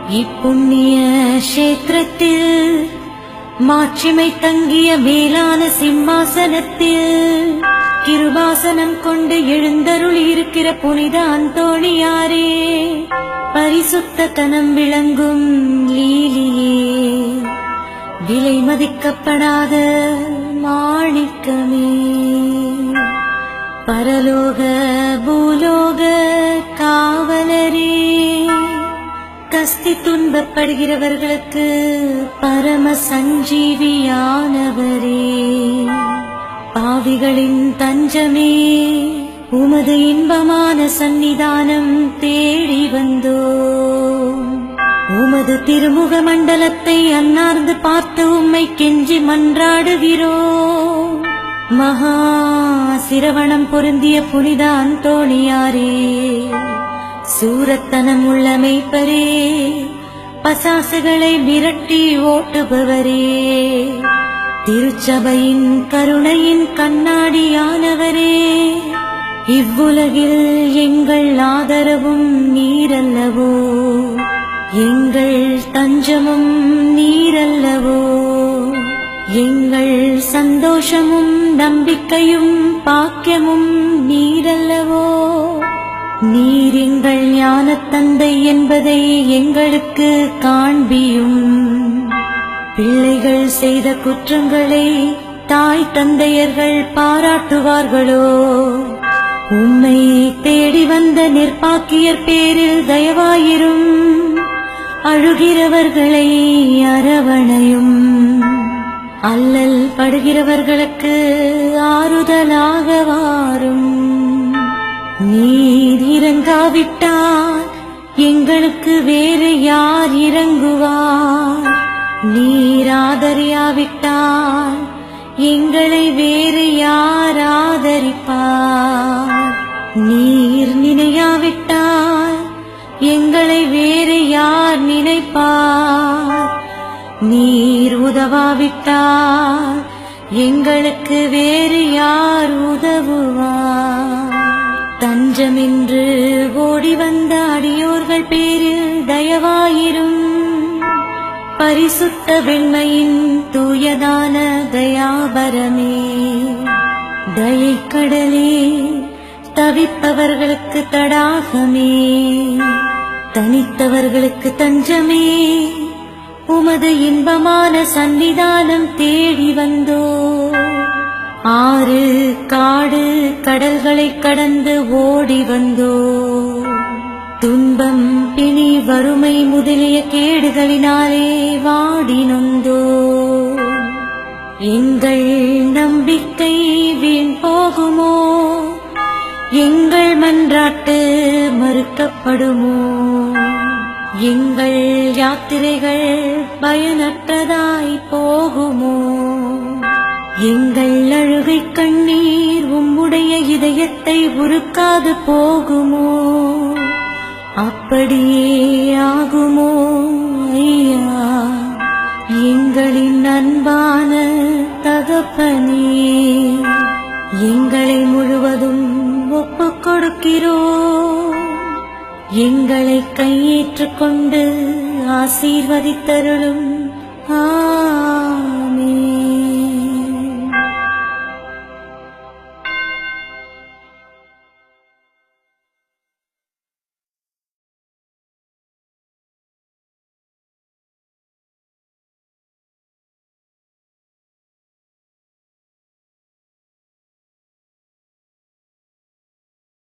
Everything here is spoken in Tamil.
இப்புண்ணிய கஷேத்திரத்தில் மாட்சிமை தங்கிய மேலான சிம்மாசனத்தில் கிருபாசனம் கொண்டு எழுந்தருள் இருக்கிற புனித அந்தோணியாரே, பரிசுத்த கனம் விளங்கும் லீலியே, விலை மதிக்கப்படாத மாணிக்கமே, பரலோக பூலோக காவலரே, கஸ்தி துன்பப்படுகிறவர்களுக்கு பரம சஞ்சீவியானவரே, பாவிகளின் தஞ்சமே, உமது இன்பமான சந்நிதானம் தேடி வந்தோம். உமது திருமுக மண்டலத்தை அன்னார்ந்து பார்த்து உம்மை கெஞ்சி மன்றாடுகிறோம். மகா சிரவணம் பொருந்திய புனித அந்தோணியாரே, சூரத்தனம் உள்ள மெய்ப்பரே, பசாசுகளை விரட்டி ஓட்டுபவரே, திருச்சபையின் கருணையின் கண்ணாடியானவரே, இவ்வுலகில் எங்கள் ஆதரவும் நீரல்லவோ, எங்கள் தஞ்சமும் நீரல்லவோ, எங்கள் சந்தோஷமும் நம்பிக்கையும் பாக்கியமும் நீரல்லவோ, நீர் எங்கள் ஞானத் தந்தை என்பதை எங்களுக்கு காண்பியும். பிள்ளைகள் செய்த குற்றங்களை தாய் தந்தையர்கள் பாராட்டுவார்களோ? உம்மை தேடி வந்த நிர்பாக்கியர் பேரில் தயவாயிரும். அழுகிறவர்களை அரவணையும். அல்லல் படுகிறவர்களுக்கு ஆறுதலாக வாரும். நீர் இறங்காவிட்டால் எங்களுக்கு வேறு யார் இறங்குவார்? நீர் ஆதரியாவிட்டால் எங்களை வேறு யார் ஆதரிப்பார்? நீர் நினையாவிட்டால் எங்களை வேறு யார் நினைப்பார்? நீர் உதவாவிட்டால் எங்களுக்கு வேறு யார் உதவுவார்? தஞ்சமென்று ஓடி வந்த அடியோர்கள் பேரில் தயவாயிரும். பரிசுத்த வெண்மையின் தூயதான தயாபரமே, தயைக்கடலே, தவிப்பவர்களுக்கு தடாகமே, தனித்தவர்களுக்கு தஞ்சமே, உமது இன்பமான சந்நிதானம் தேடி வந்தோ. ஆறு காடு கடல்களை கடந்து ஓடி வந்தோ. துன்பம் பிணி வறுமை முதலிய கேடுகளினாலே வாடி நொந்தோ. எங்கள் நம்பிக்கை வீண் போகுமோ? எங்கள் மன்றாட்டு மறுக்கப்படுமோ? எங்கள் யாத்திரைகள் பயனற்றதாய் போகுமோ? எங்கள் அழுகை கண்ணீர் உம்முடைய இதயத்தை உருக்காது போகுமோ? அப்படியே ஆகுமோ ஐயா, எங்களின் அன்பான தகப்பனே? எங்களை முழுவதும் ஒப்புக் கொடுக்கிறோம். எங்களை கையேற்றுக் கொண்டு ஆசீர்வதித்தருளும்.